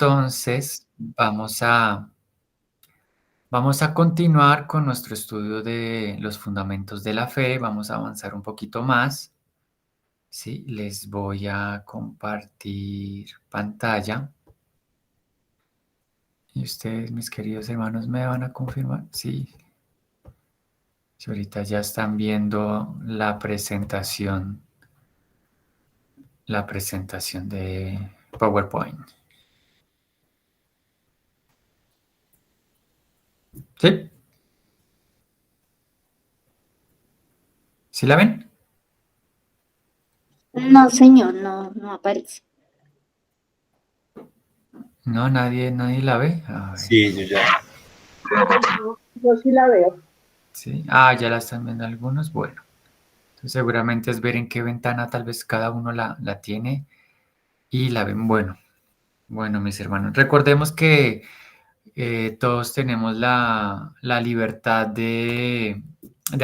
entonces vamos a continuar con nuestro estudio de los fundamentos de la fe. Vamos a avanzar un poquito más. Sí, les voy a compartir pantalla. Y ustedes, mis queridos hermanos, ¿me van a confirmar? Sí. Si ahorita ya están viendo la presentación de PowerPoint. ¿Sí? ¿Sí la ven? No, señor, no, no aparece. No, nadie la ve. A ver. Sí, yo ya. Yo sí la veo. Sí. Ah, ya la están viendo algunos. Bueno, entonces seguramente es ver en qué ventana tal vez cada uno la tiene y la ven. Bueno, mis hermanos, recordemos que todos tenemos la libertad de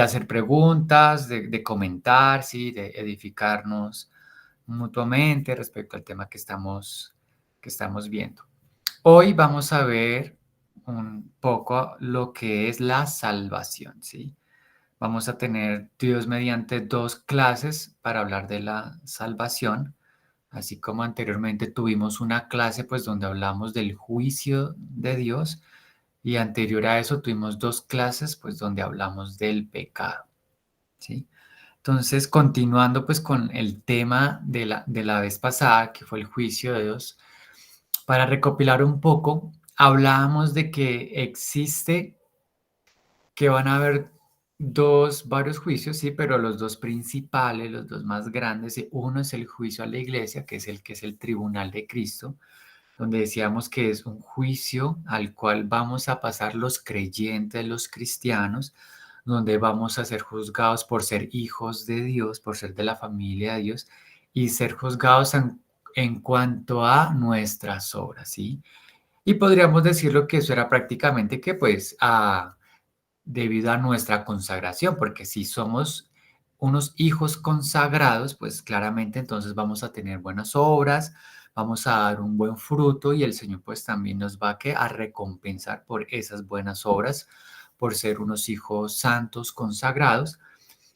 hacer preguntas, de comentar, ¿sí? De edificarnos mutuamente respecto al tema que estamos viendo. Hoy vamos a ver un poco lo que es la salvación, ¿sí? Vamos a tener, Dios mediante, 2 clases para hablar de la salvación, así como anteriormente tuvimos una clase pues donde hablamos del juicio de Dios y anterior a eso tuvimos 2 clases pues donde hablamos del pecado, ¿sí? Entonces, continuando pues con el tema de la vez pasada, que fue el juicio de Dios, para recopilar un poco, hablábamos de que van a haber varios juicios, sí, pero los dos principales, los dos más grandes, uno es el juicio a la iglesia, que es el tribunal de Cristo, donde decíamos que es un juicio al cual vamos a pasar los creyentes, los cristianos, donde vamos a ser juzgados por ser hijos de Dios, por ser de la familia de Dios y ser juzgados en cuanto a nuestras obras, ¿sí? Y podríamos decirlo que eso era prácticamente que pues debido a nuestra consagración, porque si somos unos hijos consagrados, pues claramente entonces vamos a tener buenas obras, vamos a dar un buen fruto y el Señor pues también nos va a recompensar por esas buenas obras, por ser unos hijos santos consagrados,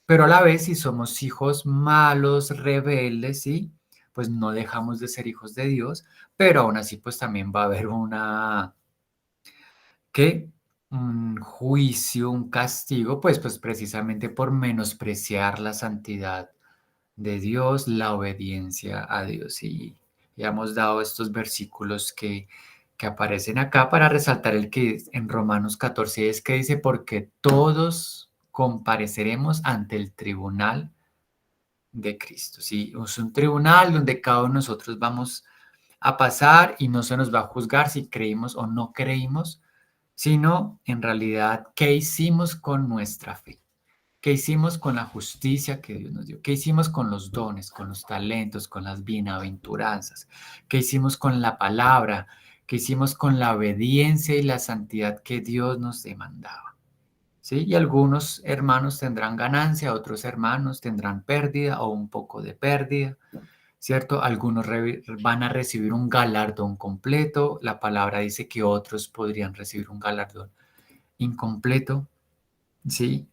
pero a la vez si somos hijos malos, rebeldes, ¿sí? Pues no dejamos de ser hijos de Dios, pero aún así pues también va a haber ¿qué? Un juicio, un castigo, pues precisamente por menospreciar la santidad de Dios, la obediencia a Dios. Y ya hemos dado estos versículos que aparecen acá para resaltar el que en Romanos 14 es que dice, porque todos compareceremos ante el tribunal de Cristo. Sí, es un tribunal donde cada uno de nosotros vamos a pasar y no se nos va a juzgar si creímos o no creímos, sino en realidad qué hicimos con nuestra fe, qué hicimos con la justicia que Dios nos dio, qué hicimos con los dones, con los talentos, con las bienaventuranzas, qué hicimos con la palabra, qué hicimos con la obediencia y la santidad que Dios nos demandaba. ¿Sí? Y algunos hermanos tendrán ganancia, otros hermanos tendrán pérdida o un poco de pérdida, ¿cierto? Algunos van a recibir un galardón completo. La palabra dice que otros podrían recibir un galardón incompleto, ¿sí?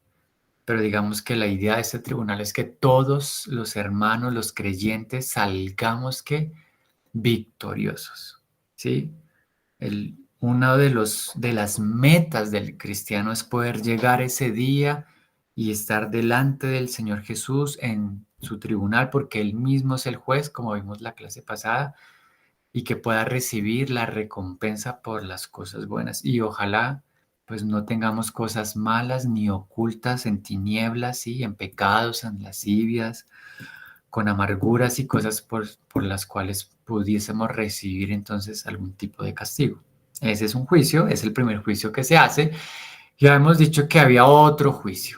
Pero digamos que la idea de este tribunal es que todos los hermanos, los creyentes, salgamos que victoriosos, ¿sí? Una de las metas del cristiano es poder llegar ese día y estar delante del Señor Jesús en su tribunal, porque Él mismo es el juez, como vimos la clase pasada, y que pueda recibir la recompensa por las cosas buenas. Y ojalá pues no tengamos cosas malas ni ocultas en tinieblas, ¿sí? En pecados, en lascivias, con amarguras y cosas por las cuales pudiésemos recibir entonces algún tipo de castigo. Ese es un juicio, es el primer juicio que se hace. Ya hemos dicho que había otro juicio,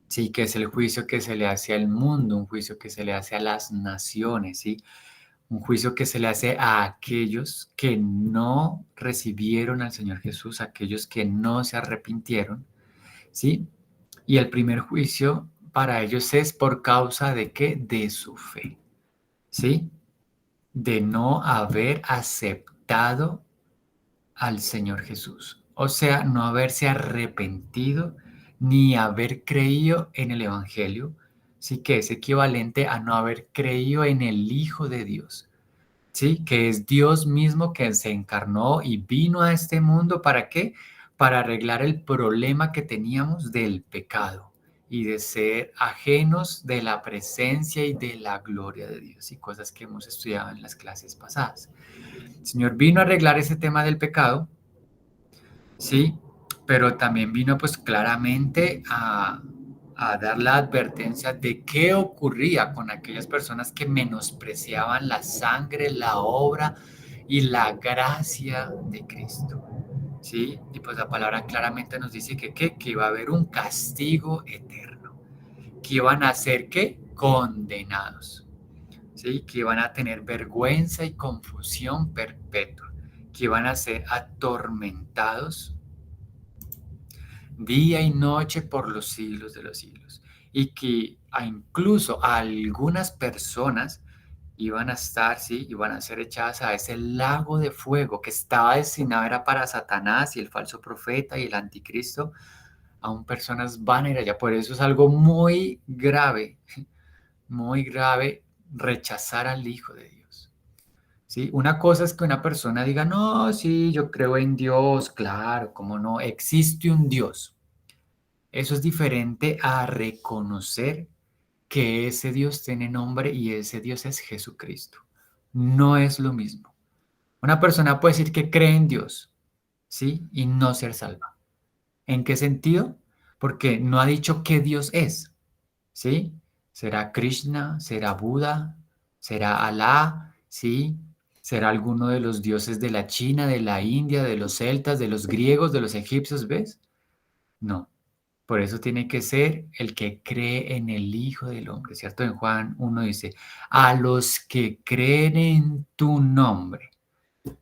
sí, que es el juicio que se le hace al mundo, un juicio que se le hace a las naciones, sí, un juicio que se le hace a aquellos que no recibieron al Señor Jesús, aquellos que no se arrepintieron, ¿sí? Y el primer juicio para ellos es por causa de qué? De su fe, ¿sí? De no haber aceptado aceptado al Señor Jesús. O sea, no haberse arrepentido ni haber creído en el Evangelio, sí que es equivalente a no haber creído en el Hijo de Dios, sí, que es Dios mismo que se encarnó y vino a este mundo. ¿Para qué? Para arreglar el problema que teníamos del pecado y de ser ajenos de la presencia y de la gloria de Dios y cosas que hemos estudiado en las clases pasadas. El Señor vino a arreglar ese tema del pecado, sí, pero también vino pues claramente a dar la advertencia de qué ocurría con aquellas personas que menospreciaban la sangre, la obra y la gracia de Cristo. ¿Sí? Y pues la palabra claramente nos dice que iba a haber un castigo eterno, que iban a ser ¿qué? Condenados, ¿sí? Que iban a tener vergüenza y confusión perpetua, que iban a ser atormentados día y noche por los siglos de los siglos, y que incluso a algunas personas iban a estar, sí, iban a ser echadas a ese lago de fuego que estaba destinado era para Satanás y el falso profeta y el anticristo. Aún personas van a ir allá. Por eso es algo muy grave rechazar al Hijo de Dios. ¿Sí? Una cosa es que una persona diga, no, sí, yo creo en Dios, claro, cómo no, existe un Dios. Eso es diferente a reconocer que ese Dios tiene nombre y ese Dios es Jesucristo. No es lo mismo. Una persona puede decir que cree en Dios, ¿sí? Y no ser salva. ¿En qué sentido? Porque no ha dicho qué Dios es, ¿sí? ¿Será Krishna? ¿Será Buda? ¿Será Alá? ¿Sí? ¿Será alguno de los dioses de la China, de la India, de los celtas, de los griegos, de los egipcios? ¿Ves? No. Por eso tiene que ser el que cree en el Hijo del Hombre, ¿cierto? En Juan 1 dice, a los que creen en tu nombre,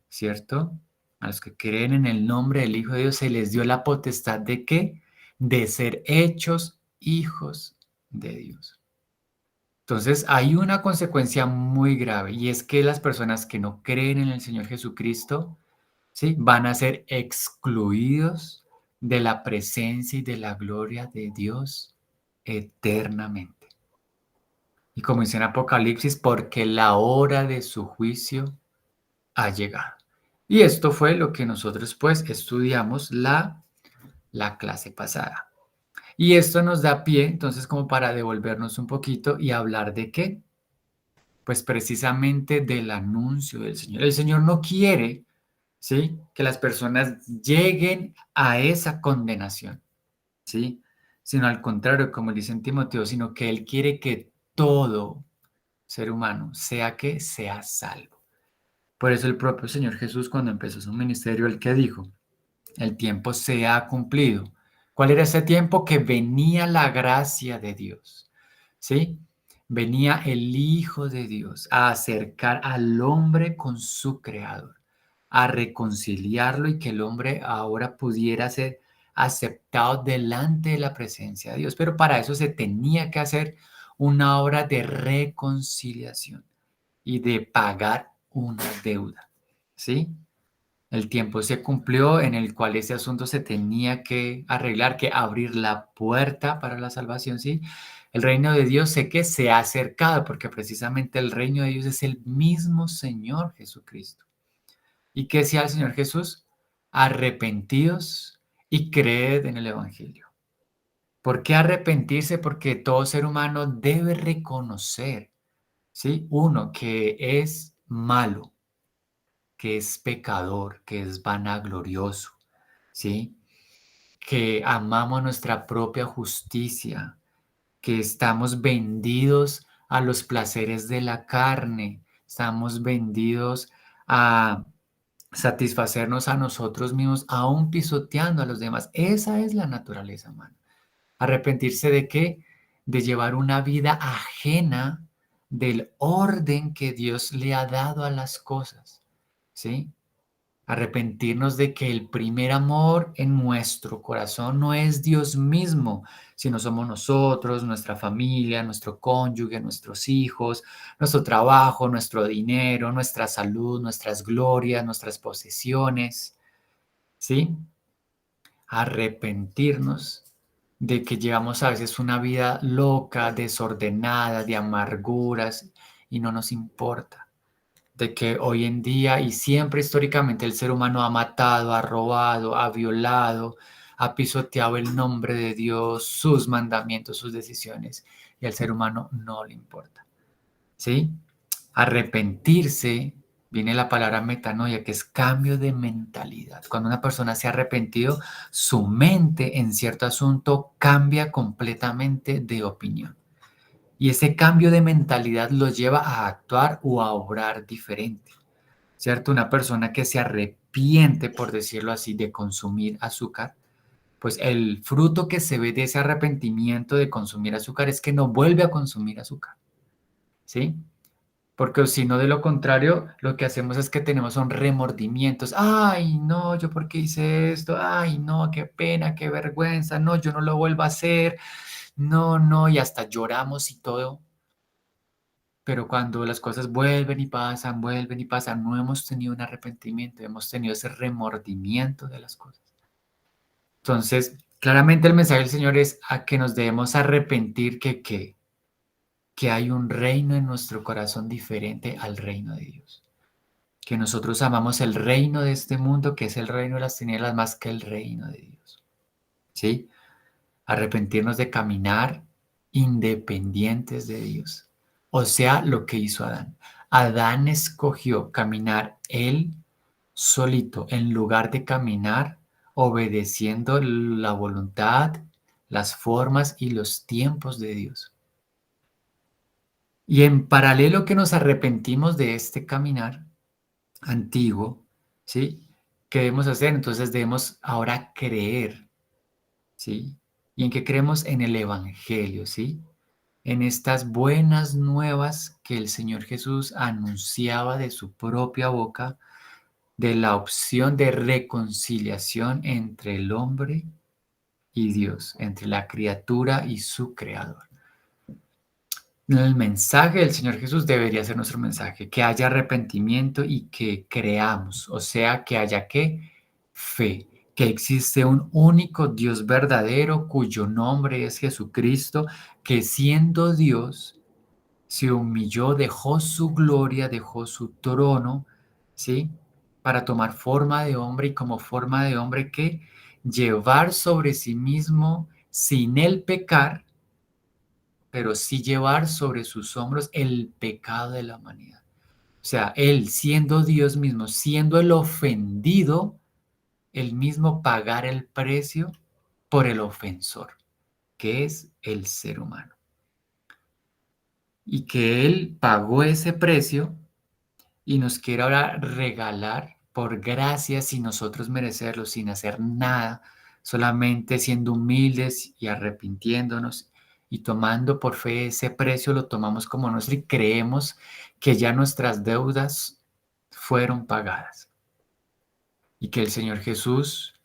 ¿cierto? A los que creen en el nombre del Hijo de Dios se les dio la potestad de ¿qué? De ser hechos hijos de Dios. Entonces hay una consecuencia muy grave y es que las personas que no creen en el Señor Jesucristo, ¿sí? Van a ser excluidos de la presencia y de la gloria de Dios eternamente. Y como dice en Apocalipsis, porque la hora de su juicio ha llegado. Y esto fue lo que nosotros pues estudiamos la clase pasada. Y esto nos da pie entonces como para devolvernos un poquito y hablar de qué. Pues precisamente del anuncio del Señor. El Señor no quiere, ¿sí? Que las personas lleguen a esa condenación, ¿sí? Sino al contrario, como dice en Timoteo, sino que Él quiere que todo ser humano sea salvo. Por eso el propio Señor Jesús, cuando empezó su ministerio, el que dijo, el tiempo se ha cumplido. ¿Cuál era ese tiempo? Que venía la gracia de Dios, ¿sí? Venía el Hijo de Dios a acercar al hombre con su Creador, a reconciliarlo y que el hombre ahora pudiera ser aceptado delante de la presencia de Dios. Pero para eso se tenía que hacer una obra de reconciliación y de pagar una deuda, ¿sí? El tiempo se cumplió en el cual ese asunto se tenía que arreglar, que abrir la puerta para la salvación, ¿sí? El reino de Dios sé que se ha acercado porque precisamente el reino de Dios es el mismo Señor Jesucristo. ¿Y qué decía el Señor Jesús? Arrepentidos y creed en el Evangelio. ¿Por qué arrepentirse? Porque todo ser humano debe reconocer, ¿sí? Uno, que es malo, que es pecador, que es vanaglorioso, ¿sí? Que amamos nuestra propia justicia, que estamos vendidos a los placeres de la carne, estamos vendidos a satisfacernos a nosotros mismos, aún pisoteando a los demás. Esa es la naturaleza humana. ¿Arrepentirse de qué? De llevar una vida ajena del orden que Dios le ha dado a las cosas, ¿sí? Arrepentirnos de que el primer amor en nuestro corazón no es Dios mismo, sino somos nosotros, nuestra familia, nuestro cónyuge, nuestros hijos, nuestro trabajo, nuestro dinero, nuestra salud, nuestras glorias, nuestras posesiones, ¿sí? Arrepentirnos de que llevamos a veces una vida loca, desordenada, de amarguras y no nos importa. De que hoy en día y siempre históricamente el ser humano ha matado, ha robado, ha violado, ha pisoteado el nombre de Dios, sus mandamientos, sus decisiones, y al ser humano no le importa. ¿Sí? Arrepentirse, viene la palabra metanoia, que es cambio de mentalidad. Cuando una persona se ha arrepentido, su mente en cierto asunto cambia completamente de opinión. Y ese cambio de mentalidad lo lleva a actuar o a obrar diferente. ¿Cierto? Una persona que se arrepiente, por decirlo así, de consumir azúcar, pues el fruto que se ve de ese arrepentimiento de consumir azúcar es que no vuelve a consumir azúcar, ¿sí? Porque si no, de lo contrario, lo que hacemos es que tenemos son remordimientos. Ay, no, yo por qué hice esto. Ay, no, qué pena, qué vergüenza. No, yo no lo vuelvo a hacer. No, no, y hasta lloramos y todo. Pero cuando las cosas vuelven y pasan, no hemos tenido un arrepentimiento, hemos tenido ese remordimiento de las cosas. Entonces, claramente el mensaje del Señor es a que nos debemos arrepentir que hay un reino en nuestro corazón diferente al reino de Dios. Que nosotros amamos el reino de este mundo, que es el reino de las tinieblas, más que el reino de Dios. ¿Sí? Arrepentirnos de caminar independientes de Dios. O sea, lo que hizo Adán. Adán escogió caminar él solito en lugar de caminar obedeciendo la voluntad, las formas y los tiempos de Dios. Y en paralelo que nos arrepentimos de este caminar antiguo, ¿sí? ¿Qué debemos hacer? Entonces debemos ahora creer, ¿sí? ¿Y en qué creemos? En el Evangelio, ¿sí? En estas buenas nuevas que el Señor Jesús anunciaba de su propia boca, de la opción de reconciliación entre el hombre y Dios, entre la criatura y su creador. El mensaje del Señor Jesús debería ser nuestro mensaje, que haya arrepentimiento y que creamos, o sea, que haya ¿qué? Fe, que existe un único Dios verdadero cuyo nombre es Jesucristo, que siendo Dios se humilló, dejó su gloria, dejó su trono, ¿sí? Para tomar forma de hombre y como forma de hombre que llevar sobre sí mismo sin el pecar, pero sí llevar sobre sus hombros el pecado de la humanidad. O sea, él siendo Dios mismo, siendo el ofendido, él mismo pagar el precio por el ofensor, que es el ser humano. Y que él pagó ese precio y nos quiere ahora regalar por gracia sin nosotros merecerlo, sin hacer nada, solamente siendo humildes y arrepintiéndonos y tomando por fe ese precio, lo tomamos como nuestro y creemos que ya nuestras deudas fueron pagadas y que el Señor Jesús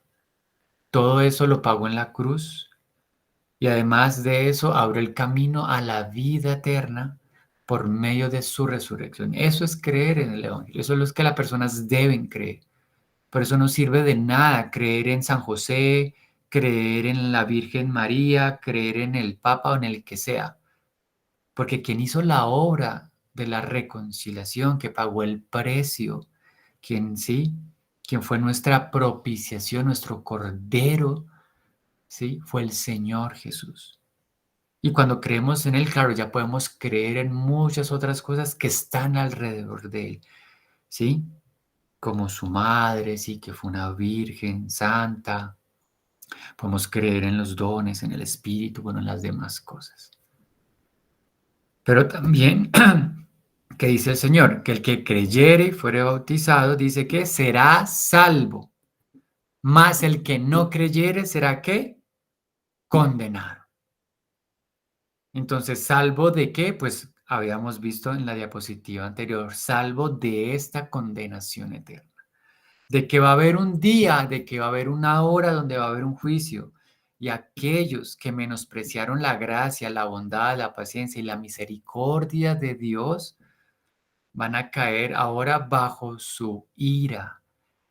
todo eso lo pagó en la cruz y además de eso abrió el camino a la vida eterna por medio de su resurrección. Eso es creer en el Evangelio, eso es lo que las personas deben creer. Por eso no sirve de nada creer en San José, creer en la Virgen María, creer en el Papa o en el que sea. Porque quien hizo la obra de la reconciliación, que pagó el precio, quien sí, quien fue nuestra propiciación, nuestro cordero, sí, fue el Señor Jesús. Y cuando creemos en Él, claro, ya podemos creer en muchas otras cosas que están alrededor de Él, ¿sí? Como su madre, sí, que fue una virgen santa. Podemos creer en los dones, en el Espíritu, bueno, en las demás cosas. Pero también, ¿qué dice el Señor? Que el que creyere y fuere bautizado, dice que será salvo. Mas el que no creyere será ¿qué? Condenado. Entonces, ¿salvo de qué? Pues habíamos visto en la diapositiva anterior, salvo de esta condenación eterna. de que va a haber un día, de que va a haber una hora donde va a haber un juicio. Y aquellos que menospreciaron la gracia, la bondad, la paciencia y la misericordia de Dios van a caer ahora bajo su ira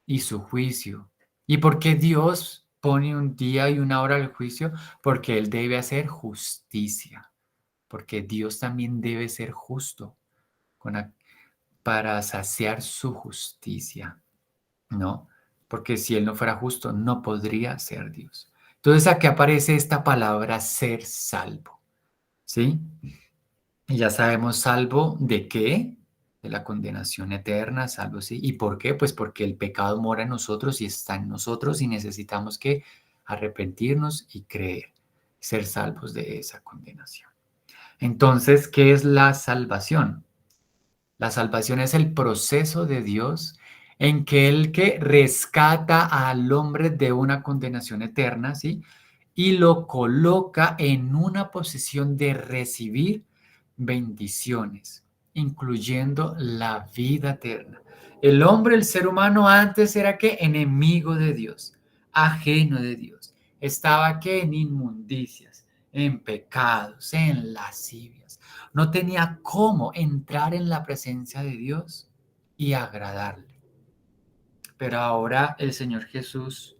y su juicio. ¿Y por qué Dios pone un día y una hora al juicio? Porque Él debe hacer justicia, porque Dios también debe ser justo con para saciar su justicia, ¿no? Porque si Él no fuera justo, no podría ser Dios. Entonces aquí aparece esta palabra ser salvo, ¿sí? Y ya sabemos salvo de qué, de la condenación eterna, salvo, ¿sí? ¿Y por qué? Pues porque el pecado mora en nosotros y está en nosotros y necesitamos que arrepentirnos y creer, ser salvos de esa condenación. Entonces, ¿qué es la salvación? La salvación es el proceso de Dios en que Él que rescata al hombre de una condenación eterna, ¿sí? Y lo coloca en una posición de recibir bendiciones, incluyendo la vida eterna. El hombre, el ser humano, antes era que enemigo de Dios, ajeno de Dios. Estaba que en inmundicias, en pecados, en lascivias. No tenía cómo entrar en la presencia de Dios y agradarle. Pero ahora el Señor Jesús,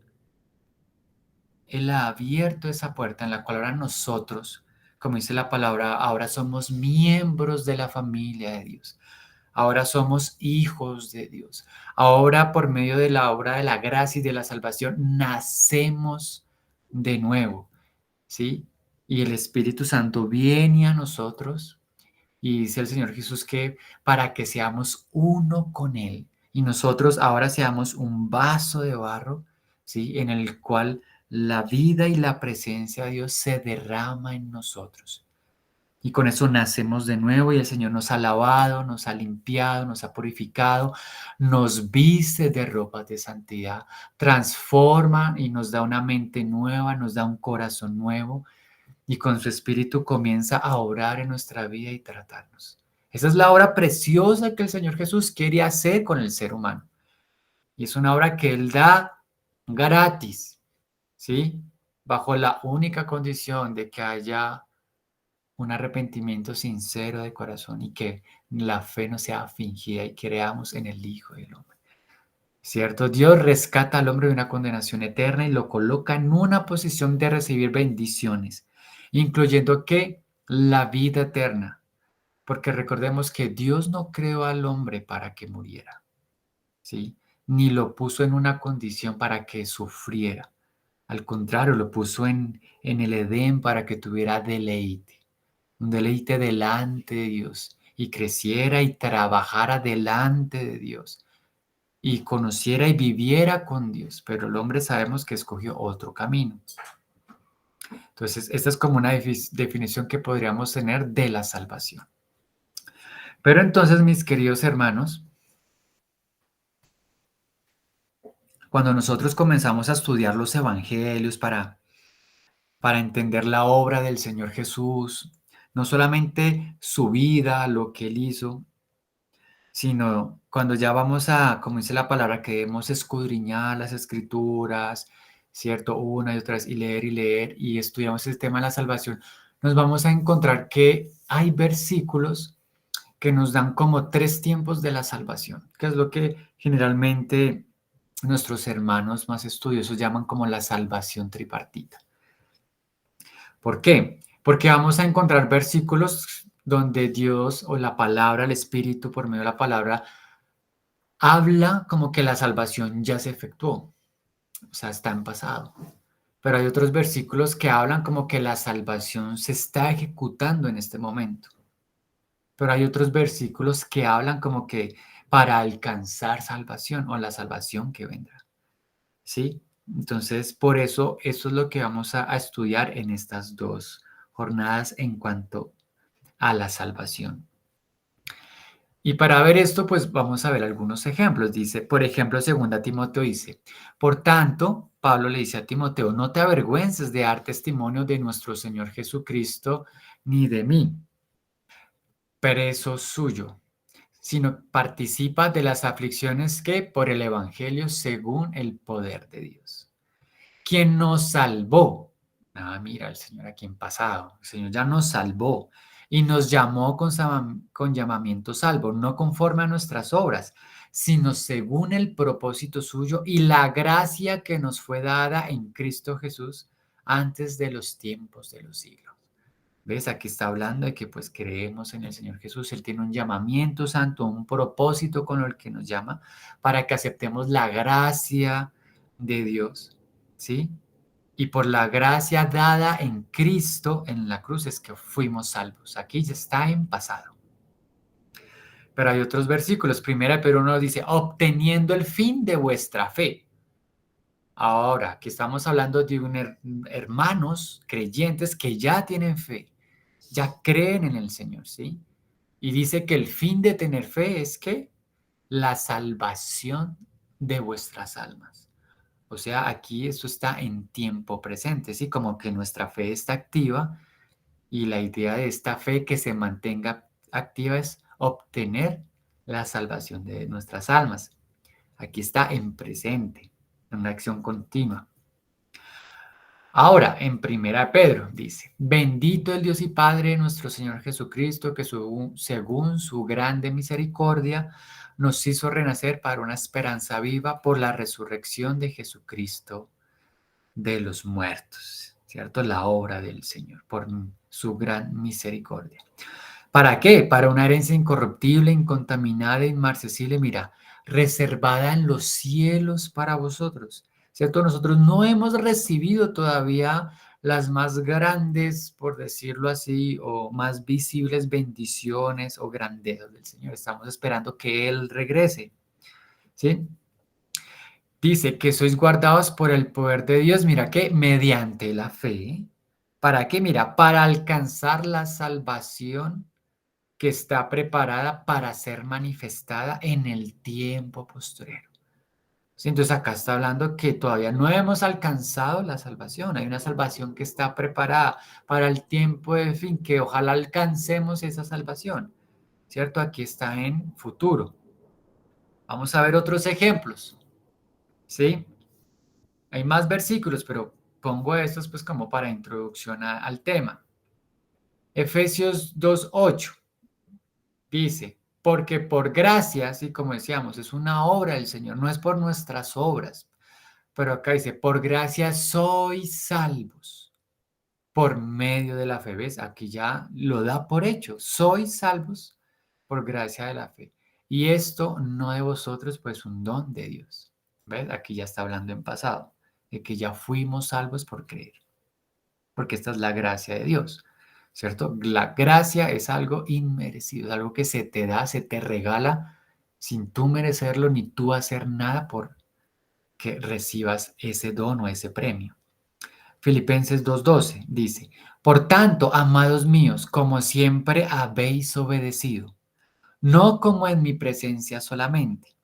Él ha abierto esa puerta en la cual ahora nosotros, como dice la palabra, ahora somos miembros de la familia de Dios. Ahora somos hijos de Dios. Ahora por medio de la obra de la gracia y de la salvación nacemos de nuevo, ¿sí? Y el Espíritu Santo viene a nosotros y dice el Señor Jesús que para que seamos uno con Él y nosotros ahora seamos un vaso de barro, ¿sí? En el cual la vida y la presencia de Dios se derrama en nosotros. Y con eso nacemos de nuevo y el Señor nos ha lavado, nos ha limpiado, nos ha purificado, nos viste de ropas de santidad, transforma y nos da una mente nueva, nos da un corazón nuevo y con su espíritu comienza a obrar en nuestra vida y tratarnos. Esa es la obra preciosa que el Señor Jesús quiere hacer con el ser humano. Y es una obra que Él da gratis, ¿sí? Bajo la única condición de que haya un arrepentimiento sincero de corazón y que la fe no sea fingida y creamos en el Hijo del Hombre. ¿Cierto? Dios rescata al hombre de una condenación eterna y lo coloca en una posición de recibir bendiciones, incluyendo que la vida eterna, porque recordemos que Dios no creó al hombre para que muriera, ¿sí? Ni lo puso en una condición para que sufriera. Al contrario, lo puso en el Edén para que tuviera deleite, un deleite delante de Dios y creciera y trabajara delante de Dios y conociera y viviera con Dios, pero el hombre sabemos que escogió otro camino. Entonces, esta es como una definición que podríamos tener de la salvación. Pero entonces, mis queridos hermanos, cuando nosotros comenzamos a estudiar los evangelios para entender la obra del Señor Jesús, no solamente su vida, lo que Él hizo, sino cuando ya vamos a, como dice la palabra, que debemos escudriñar las escrituras, ¿cierto? Una y otra vez y leer y estudiamos el tema de la salvación, nos vamos a encontrar que hay versículos que nos dan como tres tiempos de la salvación, que es lo que generalmente nuestros hermanos más estudiosos llaman como la salvación tripartita. ¿Por qué? Porque vamos a encontrar versículos donde Dios o la palabra, el Espíritu por medio de la palabra, habla como que la salvación ya se efectuó, o sea, está en pasado. Pero hay otros versículos que hablan como que la salvación se está ejecutando en este momento. Pero hay otros versículos que hablan como que para alcanzar salvación o la salvación que vendrá. ¿Sí? Entonces, por eso es lo que vamos a estudiar en estas dos jornadas en cuanto a la salvación. Y para ver esto, pues vamos a ver algunos ejemplos. Dice, por ejemplo, 2 Timoteo dice, por tanto, Pablo le dice a Timoteo, no te avergüences de dar testimonio de nuestro Señor Jesucristo, ni de mí, preso suyo. sino participa de las aflicciones que por el Evangelio según el poder de Dios. ¿Quién nos salvó? Ah, mira, el Señor aquí en pasado. El Señor ya nos salvó y nos llamó con llamamiento salvo, no conforme a nuestras obras, sino según el propósito suyo y la gracia que nos fue dada en Cristo Jesús antes de los tiempos de los siglos. ¿Ves? Aquí está hablando de que pues creemos en el Señor Jesús. Él tiene un llamamiento santo, un propósito con el que nos llama para que aceptemos la gracia de Dios, ¿sí? Y por la gracia dada en Cristo en la cruz es que fuimos salvos. Aquí ya está en pasado. Pero hay otros versículos. Primera Pedro 1 dice, obteniendo el fin de vuestra fe. Ahora, aquí estamos hablando de hermanos creyentes que ya tienen fe, ya creen en el Señor, ¿sí? Y dice que el fin de tener fe es que la salvación de vuestras almas. O sea, aquí esto está en tiempo presente, ¿sí? Como que nuestra fe está activa y la idea de esta fe que se mantenga activa es obtener la salvación de nuestras almas. Aquí está en presente, en una acción continua. Ahora, en primera Pedro dice, bendito el Dios y Padre de nuestro Señor Jesucristo, que según su grande misericordia nos hizo renacer para una esperanza viva por la resurrección de Jesucristo de los muertos, ¿cierto? La obra del Señor, por su gran misericordia. ¿Para qué? Para una herencia incorruptible, incontaminada, inmarcesible, mira, reservada en los cielos para vosotros, ¿cierto? Nosotros no hemos recibido todavía las más grandes, por decirlo así, o más visibles bendiciones o grandezas del Señor. Estamos esperando que Él regrese, ¿sí? Dice que sois guardados por el poder de Dios, mira que mediante la fe. ¿Para qué? Mira, para alcanzar la salvación que está preparada para ser manifestada en el tiempo posterior. Sí, entonces acá está hablando que todavía no hemos alcanzado la salvación. Hay una salvación que está preparada para el tiempo de fin, que ojalá alcancemos esa salvación, ¿cierto? Aquí está en futuro. Vamos a ver otros ejemplos, ¿sí? Hay más versículos, pero pongo estos pues como para introducción al tema. Efesios 2:8 dice, porque por gracia, así como decíamos, es una obra del Señor, no es por nuestras obras. Pero acá dice, por gracia sois salvos por medio de la fe. ¿Ves? Aquí ya lo da por hecho. Sois salvos por gracia de la fe. Y esto no de vosotros, pues un don de Dios. ¿Ves? Aquí ya está hablando en pasado, de que ya fuimos salvos por creer. Porque esta es la gracia de Dios, ¿cierto? La gracia es algo inmerecido, es algo que se te da, se te regala sin tú merecerlo ni tú hacer nada por que recibas ese don o ese premio. Filipenses 2:12 dice, por tanto, amados míos, como siempre habéis obedecido, no como en mi presencia solamente,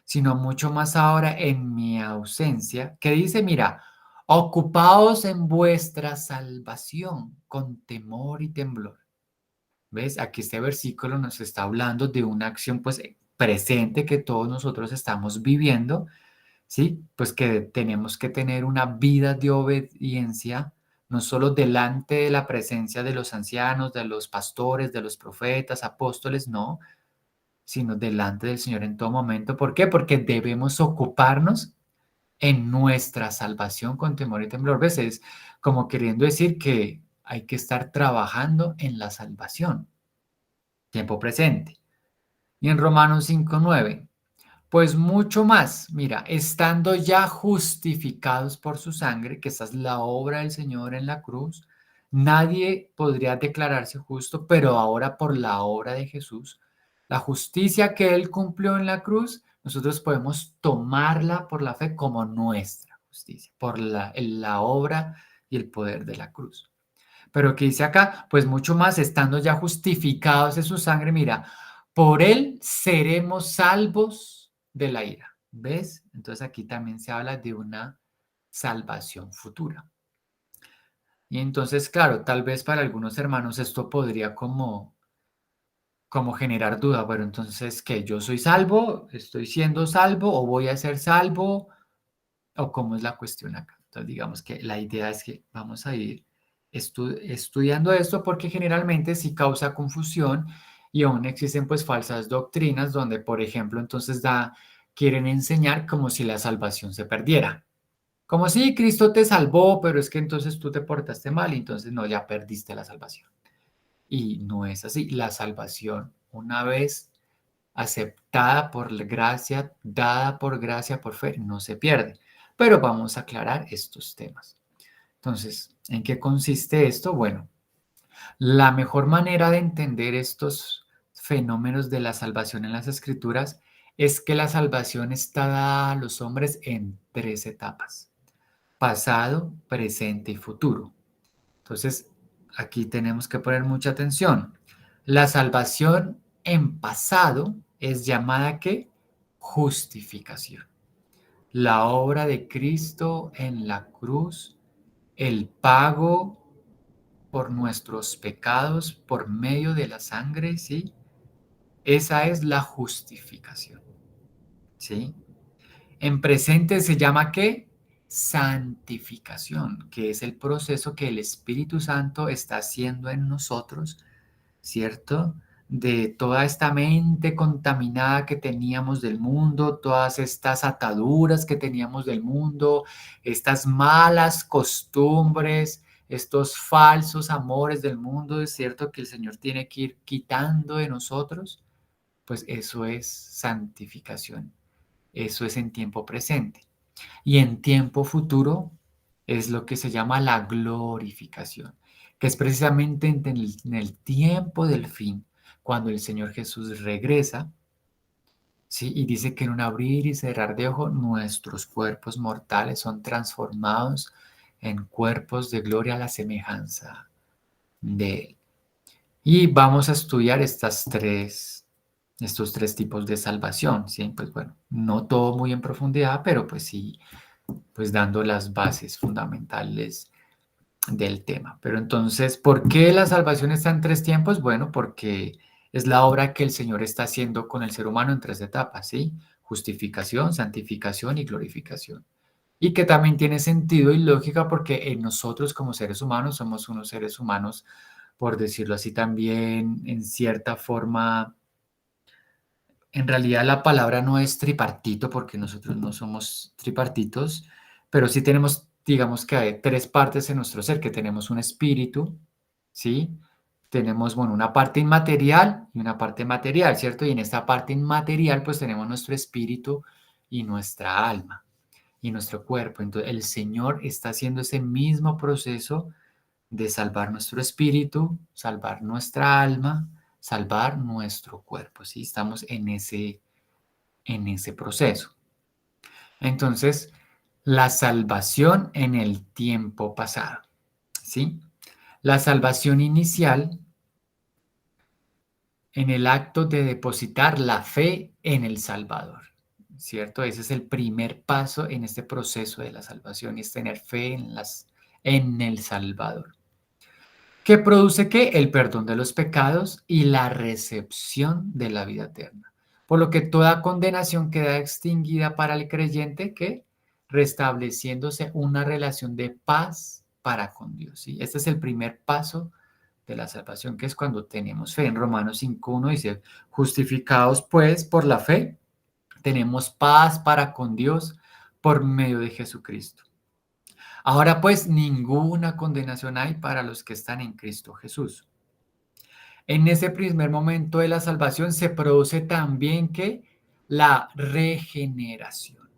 sino mucho más ahora en mi ausencia, que dice, mira, ocupaos en vuestra salvación con temor y temblor. ¿Ves? Aquí este versículo nos está hablando de una acción pues presente que todos nosotros estamos viviendo, ¿sí? Pues que tenemos que tener una vida de obediencia, no solo delante de la presencia de los ancianos, de los pastores, de los profetas, apóstoles, no, sino delante del Señor en todo momento. ¿Por qué? Porque debemos ocuparnos en nuestra salvación con temor y temblor. ¿Ves? Es como queriendo decir que hay que estar trabajando en la salvación, tiempo presente. Y en Romanos 5:9. Pues mucho más, mira, estando ya justificados por su sangre, que esa es la obra del Señor en la cruz, nadie podría declararse justo, pero ahora por la obra de Jesús, la justicia que Él cumplió en la cruz, nosotros podemos tomarla por la fe como nuestra justicia, por la obra y el poder de la cruz. Pero ¿qué dice acá? Pues mucho más, estando ya justificados en su sangre, mira, por él seremos salvos de la ira. ¿Ves? Entonces aquí también se habla de una salvación futura. Y entonces, claro, tal vez para algunos hermanos esto podría como como generar duda. Bueno, entonces, ¿qué? ¿Yo soy salvo? ¿Estoy siendo salvo? ¿O voy a ser salvo? ¿O cómo es la cuestión acá? Entonces, digamos que la idea es que vamos a ir estudiando esto porque generalmente sí causa confusión y aún existen pues falsas doctrinas donde, por ejemplo, entonces quieren enseñar como si la salvación se perdiera. Como si Cristo te salvó, pero es que entonces tú te portaste mal y entonces no, ya perdiste la salvación. Y no es así. La salvación, una vez aceptada por la gracia, dada por gracia, por fe, no se pierde. Pero vamos a aclarar estos temas. Entonces, ¿en qué consiste esto? Bueno, la mejor manera de entender estos fenómenos de la salvación en las Escrituras es que la salvación está dada a los hombres en tres etapas: pasado, presente y futuro. Entonces, aquí tenemos que poner mucha atención. La salvación en pasado es llamada ¿qué? Justificación. La obra de Cristo en la cruz, el pago por nuestros pecados por medio de la sangre, ¿sí? Esa es la justificación, ¿sí? En presente se llama ¿qué? Santificación, que es el proceso que el Espíritu Santo está haciendo en nosotros, ¿cierto? De toda esta mente contaminada que teníamos del mundo, todas estas ataduras que teníamos del mundo, estas malas costumbres, estos falsos amores del mundo, es cierto que el Señor tiene que ir quitando de nosotros, pues eso es santificación, eso es en tiempo presente. Y en tiempo futuro es lo que se llama la glorificación, que es precisamente en el tiempo del fin, cuando el Señor Jesús regresa, ¿sí? Y dice que en un abrir y cerrar de ojo nuestros cuerpos mortales son transformados en cuerpos de gloria a la semejanza de Él. Y vamos a estudiar estos tres tipos de salvación, ¿sí? Pues bueno, no todo muy en profundidad, pero pues sí, pues dando las bases fundamentales del tema. Pero entonces, ¿por qué la salvación está en tres tiempos? Bueno, porque es la obra que el Señor está haciendo con el ser humano en tres etapas, ¿sí? Justificación, santificación y glorificación. Y que también tiene sentido y lógica porque nosotros como seres humanos somos unos seres humanos, por decirlo así también, en cierta forma. En realidad la palabra no es tripartito porque nosotros no somos tripartitos, pero sí tenemos, digamos que hay tres partes en nuestro ser, que tenemos un espíritu, ¿sí? Tenemos, bueno, una parte inmaterial y una parte material, ¿cierto? Y en esta parte inmaterial pues tenemos nuestro espíritu y nuestra alma y nuestro cuerpo. Entonces el Señor está haciendo ese mismo proceso de salvar nuestro espíritu, salvar nuestra alma, salvar nuestro cuerpo, ¿sí? Estamos en ese proceso. Entonces, la salvación en el tiempo pasado, ¿sí? La salvación inicial en el acto de depositar la fe en el Salvador, ¿cierto? Ese es el primer paso en este proceso de la salvación, y es tener fe en el Salvador. ¿Qué produce qué? El perdón de los pecados y la recepción de la vida eterna. Por lo que toda condenación queda extinguida para el creyente, que restableciéndose una relación de paz para con Dios, ¿sí? Este es el primer paso de la salvación, que es cuando tenemos fe. En Romanos 5:1 dice, justificados pues por la fe, tenemos paz para con Dios por medio de Jesucristo. Ahora pues ninguna condenación hay para los que están en Cristo Jesús. En ese primer momento de la salvación se produce también que la regeneración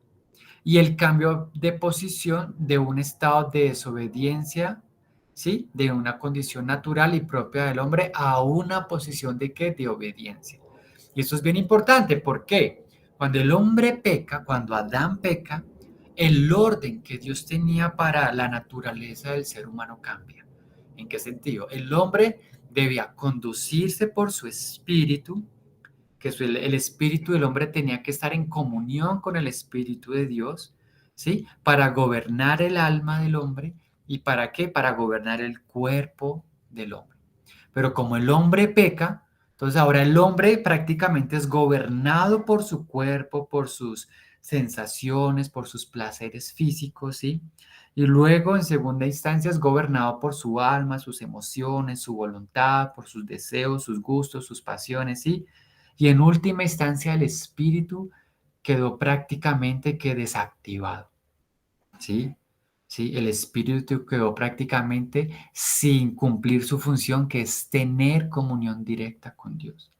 y el cambio de posición de un estado de desobediencia, ¿sí? De una condición natural y propia del hombre a una posición de ¿qué? De obediencia. Y esto es bien importante, ¿por qué? Cuando el hombre peca, cuando Adán peca, el orden que Dios tenía para la naturaleza del ser humano cambia. ¿En qué sentido? El hombre debía conducirse por su espíritu, que el espíritu del hombre tenía que estar en comunión con el espíritu de Dios, ¿sí? Para gobernar el alma del hombre. ¿Y para qué? Para gobernar el cuerpo del hombre. Pero como el hombre peca, Entonces ahora el hombre prácticamente es gobernado por su cuerpo, por sus sensaciones, por sus placeres físicos, ¿sí? Y luego en segunda instancia es gobernado por su alma, sus emociones, su voluntad, por sus deseos, sus gustos, sus pasiones, ¿sí? Y en última instancia el espíritu quedó prácticamente que desactivado, ¿sí? ¿Sí? El espíritu quedó prácticamente sin cumplir su función, que es tener comunión directa con Dios.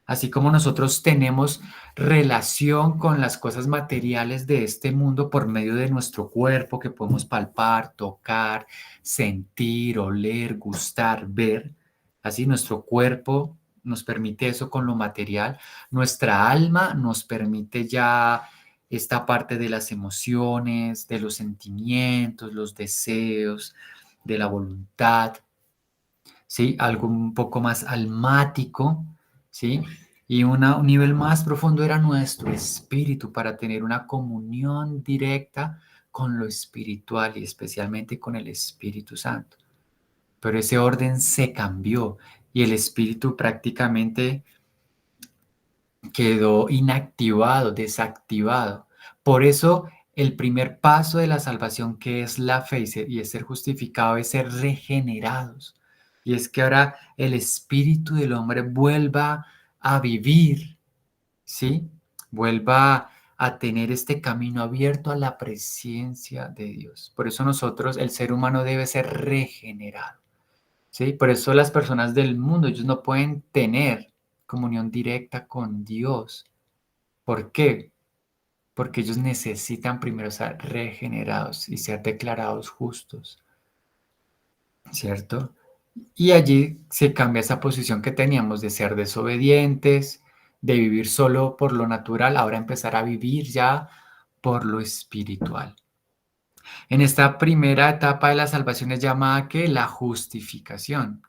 Así como nosotros tenemos relación con las cosas materiales de este mundo por medio de nuestro cuerpo, que podemos palpar, tocar, sentir, oler, gustar, ver. Así nuestro cuerpo nos permite eso con lo material. Nuestra alma nos permite ya esta parte de las emociones, de los sentimientos, los deseos, de la voluntad. ¿Sí? Algo un poco más almático, ¿sí? Y un nivel más profundo era nuestro espíritu para tener una comunión directa con lo espiritual y especialmente con el Espíritu Santo. Pero ese orden se cambió y el espíritu prácticamente quedó inactivado, desactivado. Por eso el primer paso de la salvación, que es la fe y es ser justificado, es ser regenerados. Y es que ahora el espíritu del hombre vuelva a vivir, ¿sí? Vuelva a tener este camino abierto a la presencia de Dios. Por eso nosotros, el ser humano debe ser regenerado, ¿sí? Por eso las personas del mundo, ellos no pueden tener comunión directa con Dios. ¿Por qué? Porque ellos necesitan primero ser regenerados y ser declarados justos, ¿cierto? Y allí se cambia esa posición que teníamos de ser desobedientes, de vivir solo por lo natural, ahora empezar a vivir ya por lo espiritual. En esta primera etapa de la salvación es llamada que la justificación.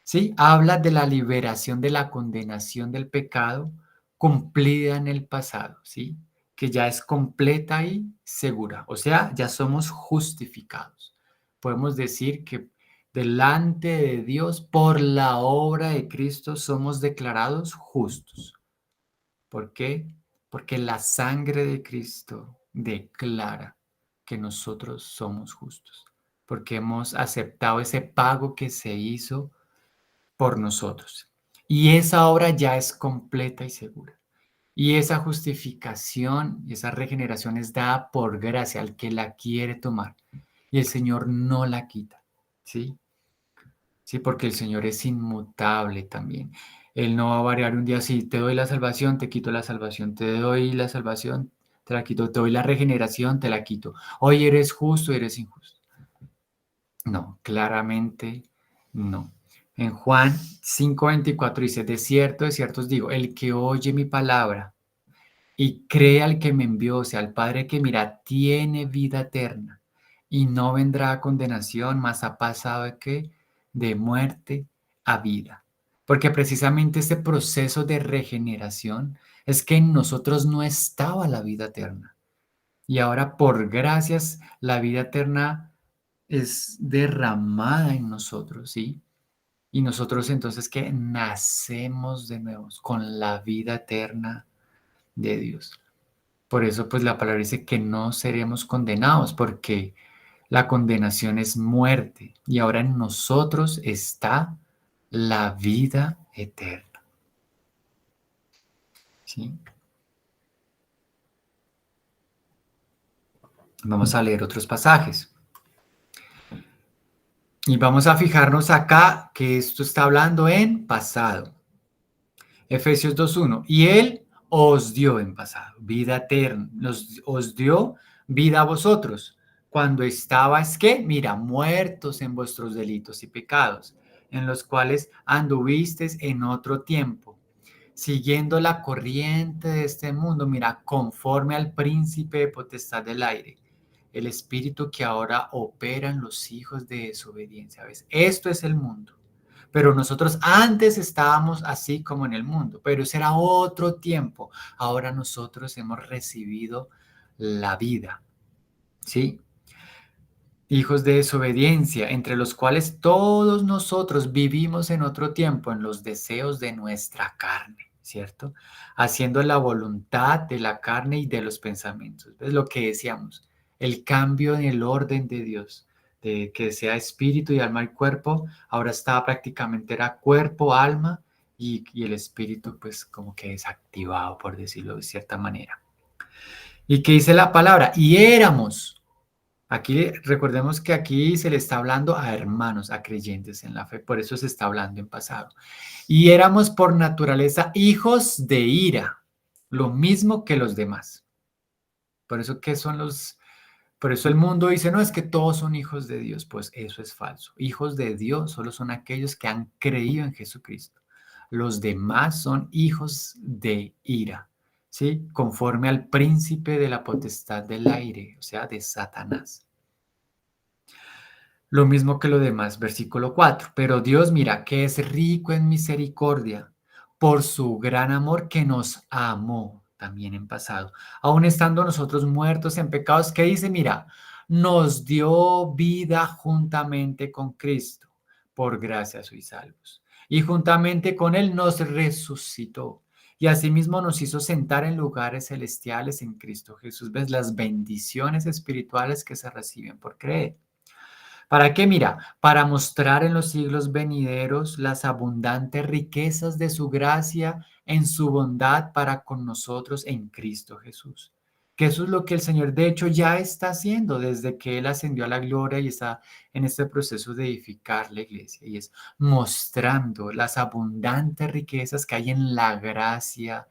¿Sí? Habla de la liberación de la condenación del pecado cumplida en el pasado, ¿sí? Que ya es completa y segura. O sea, ya somos justificados. Podemos decir que delante de Dios, por la obra de Cristo, somos declarados justos. ¿Por qué? Porque la sangre de Cristo declara que nosotros somos justos. Porque hemos aceptado ese pago que se hizo por nosotros. Y esa obra ya es completa y segura. Y esa justificación y esa regeneración es dada por gracia al que la quiere tomar. Y el Señor no la quita. ¿Sí? Sí, porque el Señor es inmutable también. Él no va a variar un día. Si te doy la salvación, te quito la salvación. Te doy la salvación, te la quito. Te doy la regeneración, te la quito. Hoy eres justo, eres injusto. No, claramente no. En Juan 5:24 dice, de cierto os digo, el que oye mi palabra y cree al que me envió, o sea, al Padre que mira, tiene vida eterna y no vendrá a condenación, mas ha pasado de qué? De muerte a vida. Porque precisamente este proceso de regeneración es que en nosotros no estaba la vida eterna. Y ahora por gracias la vida eterna es derramada en nosotros, ¿sí? Y nosotros entonces que nacemos de nuevo con la vida eterna de Dios. Por eso pues la palabra dice que no seremos condenados porque la condenación es muerte y ahora en nosotros está la vida eterna. ¿Sí? Vamos a leer otros pasajes. Y vamos a fijarnos acá que esto está hablando en pasado. Efesios 2:1. Y Él os dio en pasado vida eterna, os dio vida a vosotros, cuando estabais, ¿qué? Mira, muertos en vuestros delitos y pecados, en los cuales anduvisteis en otro tiempo, siguiendo la corriente de este mundo, mira, conforme al príncipe de potestad del aire, el espíritu que ahora opera en los hijos de desobediencia. ¿Ves? Esto es el mundo. Pero nosotros antes estábamos así como en el mundo, pero ese era otro tiempo. Ahora nosotros hemos recibido la vida, ¿sí? hijos de desobediencia, entre los cuales todos nosotros vivimos en otro tiempo en los deseos de nuestra carne, ¿cierto? Haciendo la voluntad de la carne y de los pensamientos. Es lo que decíamos, el cambio en el orden de Dios, de que sea espíritu y alma y cuerpo, ahora estaba prácticamente era cuerpo, alma y el espíritu pues como que desactivado, por decirlo de cierta manera. ¿Y qué dice la palabra? Y éramos. Aquí recordemos que aquí se le está hablando a hermanos, a creyentes en la fe, por eso se está hablando en pasado. Y éramos por naturaleza hijos de ira, lo mismo que los demás. Por eso que son por eso el mundo dice, no, es que todos son hijos de Dios. Pues eso es falso. Hijos de Dios solo son aquellos que han creído en Jesucristo. Los demás son hijos de ira, ¿sí? Conforme al príncipe de la potestad del aire, o sea, de Satanás. Lo mismo que lo demás, versículo 4. Pero Dios mira que es rico en misericordia por su gran amor que nos amó también en pasado. Aun estando nosotros muertos en pecados, ¿qué dice? Mira, nos dio vida juntamente con Cristo. Por gracia sois salvos. Y juntamente con Él nos resucitó. Y asimismo nos hizo sentar en lugares celestiales en Cristo Jesús. ¿Ves las bendiciones espirituales que se reciben por creer? ¿Para qué? Mira, para mostrar en los siglos venideros las abundantes riquezas de su gracia en su bondad para con nosotros en Cristo Jesús. Que eso es lo que el Señor de hecho ya está haciendo desde que Él ascendió a la gloria y está en este proceso de edificar la iglesia. Y es mostrando las abundantes riquezas que hay en la gracia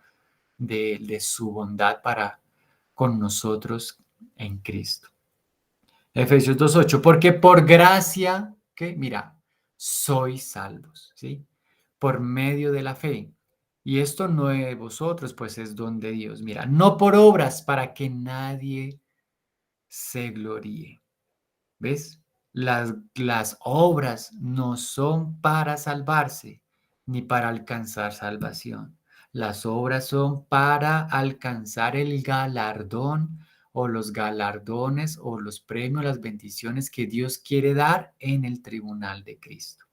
de su bondad para con nosotros en Cristo. Efesios 2:8, porque por gracia, que mira, sois salvos, ¿sí? Por medio de la fe. Y esto no es de vosotros, pues es don de Dios. Mira, no por obras para que nadie se gloríe. ¿Ves? Las obras no son para salvarse ni para alcanzar salvación. Las obras son para alcanzar el galardón o los galardones o los premios, las bendiciones que Dios quiere dar en el tribunal de Cristo.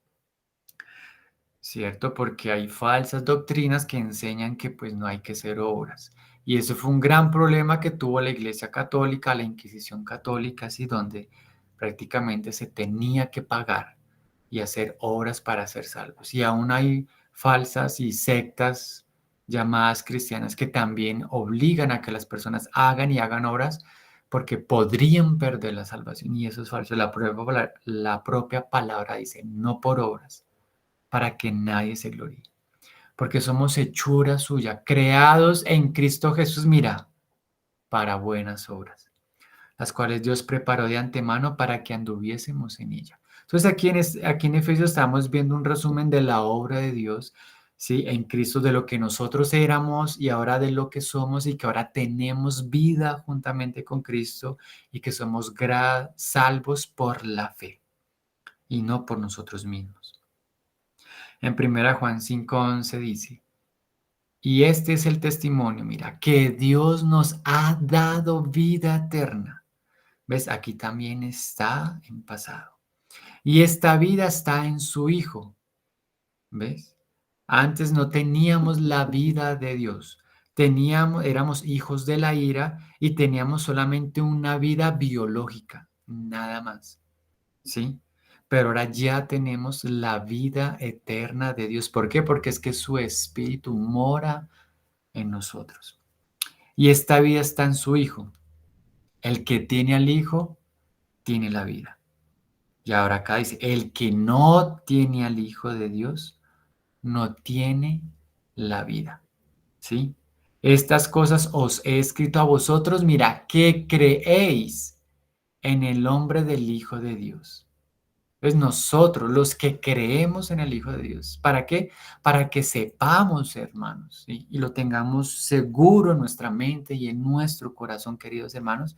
¿Cierto? Porque hay falsas doctrinas que enseñan que pues no hay que hacer obras. Y eso fue un gran problema que tuvo la Iglesia Católica, la Inquisición Católica, así donde prácticamente se tenía que pagar y hacer obras para ser salvos. Y aún hay falsas y sectas llamadas cristianas que también obligan a que las personas hagan y hagan obras porque podrían perder la salvación. Y eso es falso. La propia palabra dice, no por obras para que nadie se gloríe. Porque somos hechura suya, creados en Cristo Jesús, mira, para buenas obras, las cuales Dios preparó de antemano para que anduviésemos en ella. Entonces aquí en Efesios estamos viendo un resumen de la obra de Dios, ¿sí? En Cristo, de lo que nosotros éramos y ahora de lo que somos y que ahora tenemos vida juntamente con Cristo y que somos salvos por la fe y no por nosotros mismos. En 1 Juan 5:11 dice, y este es el testimonio, mira, que Dios nos ha dado vida eterna. ¿Ves? Aquí también está en pasado. Y esta vida está en su Hijo. ¿Ves? Antes no teníamos la vida de Dios. Éramos hijos de la ira y teníamos solamente una vida biológica, nada más. ¿Sí? Pero ahora ya tenemos la vida eterna de Dios. ¿Por qué? Porque es que su Espíritu mora en nosotros. Y esta vida está en su Hijo. El que tiene al Hijo, tiene la vida. Y ahora acá dice, el que no tiene al Hijo de Dios, no tiene la vida. ¿Sí? Estas cosas os he escrito a vosotros, mira, que creéis en el nombre del Hijo de Dios. Es nosotros los que creemos en el Hijo de Dios. ¿Para qué? Para que sepamos, hermanos, ¿sí? Y lo tengamos seguro en nuestra mente y en nuestro corazón, queridos hermanos,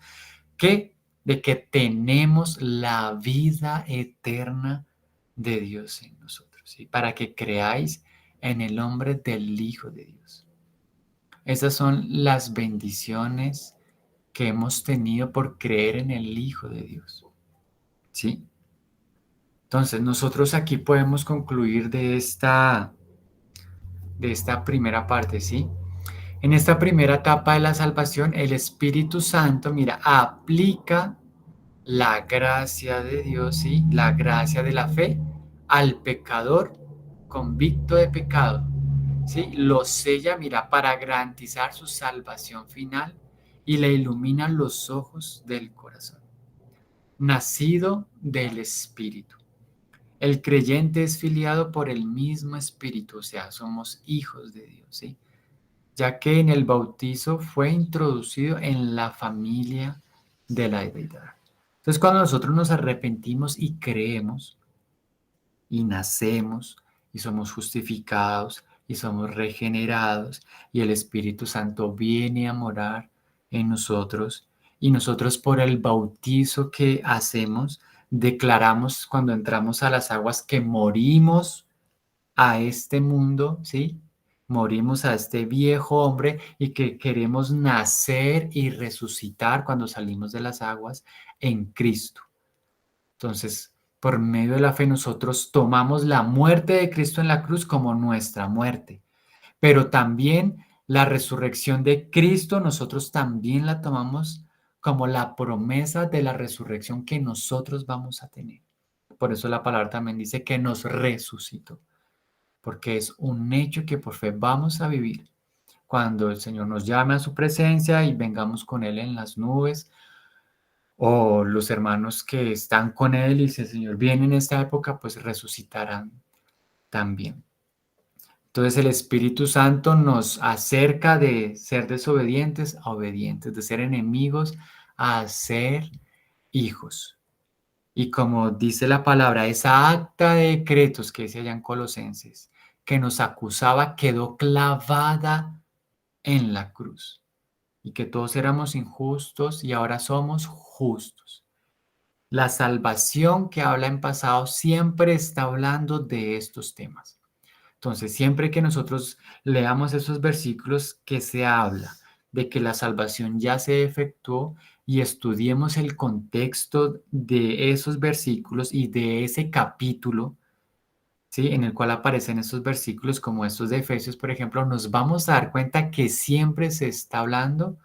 que de que tenemos la vida eterna de Dios en nosotros, ¿sí? Para que creáis en el nombre del Hijo de Dios. Esas son las bendiciones que hemos tenido por creer en el Hijo de Dios. ¿sí? Entonces, nosotros aquí podemos concluir de esta primera parte, ¿sí? En esta primera etapa de la salvación, el Espíritu Santo, mira, aplica la gracia de Dios, ¿sí? La gracia de la fe al pecador convicto de pecado, ¿sí? Lo sella, mira, para garantizar su salvación final y le ilumina los ojos del corazón. Nacido del Espíritu. El creyente es filiado por el mismo Espíritu, o sea, somos hijos de Dios, ¿sí? Ya que en el bautizo fue introducido en la familia de la deidad. Entonces, cuando nosotros nos arrepentimos y creemos y nacemos y somos justificados y somos regenerados y el Espíritu Santo viene a morar en nosotros y nosotros por el bautizo que hacemos declaramos cuando entramos a las aguas que morimos a este mundo, ¿sí? Morimos a este viejo hombre y que queremos nacer y resucitar cuando salimos de las aguas en Cristo. Entonces, por medio de la fe nosotros tomamos la muerte de Cristo en la cruz como nuestra muerte, pero también la resurrección de Cristo nosotros también la tomamos como la promesa de la resurrección que nosotros vamos a tener. Por eso la palabra también dice que nos resucitó, porque es un hecho que por fe vamos a vivir cuando el Señor nos llame a su presencia y vengamos con Él en las nubes, o los hermanos que están con Él y si el Señor viene en esta época, pues resucitarán también. Entonces el Espíritu Santo nos acerca de ser desobedientes a obedientes, de ser enemigos a ser hijos. Y como dice la palabra, esa acta de decretos que dice allá en Colosenses, que nos acusaba, quedó clavada en la cruz. Y que todos éramos injustos y ahora somos justos. La salvación que habla en pasado siempre está hablando de estos temas. Entonces, siempre que nosotros leamos esos versículos que se habla de que la salvación ya se efectuó y estudiemos el contexto de esos versículos y de ese capítulo, ¿sí? En el cual aparecen estos versículos como estos de Efesios, por ejemplo, nos vamos a dar cuenta que siempre se está hablando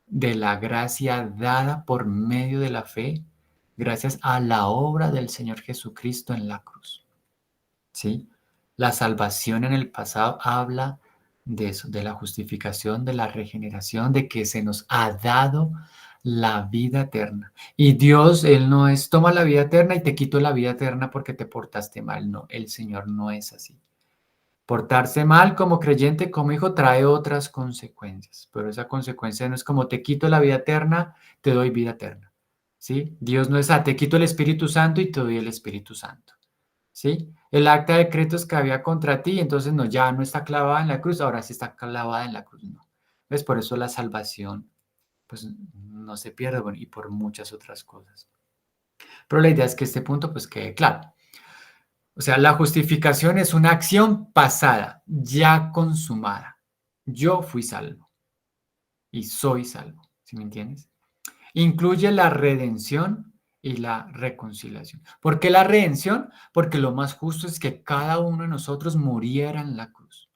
de la gracia dada por medio de la fe, gracias a la obra del Señor Jesucristo en la cruz. ¿Sí? La salvación en el pasado habla de eso, de la justificación, de la regeneración, de que se nos ha dado la vida eterna. Y Dios, Él no es, toma la vida eterna y te quito la vida eterna porque te portaste mal. No, el Señor no es así. Portarse mal como creyente, como hijo, trae otras consecuencias, pero esa consecuencia no es como te quito la vida eterna, te doy vida eterna. ¿Sí? Dios no es, te quito el Espíritu Santo y te doy el Espíritu Santo. ¿Sí? El acta de decretos que había contra ti, entonces no, ya no está clavada en la cruz, ahora sí está clavada en la cruz, no. ¿Ves? Por eso la salvación, pues no se pierde, bueno, y por muchas otras cosas. Pero la idea es que este punto, pues quede claro. O sea, la justificación es una acción pasada, ya consumada. Yo fui salvo y soy salvo, ¿sí me entiendes? Incluye la redención y la reconciliación. ¿Por qué la redención? Porque lo más justo es que cada uno de nosotros muriera en la cruz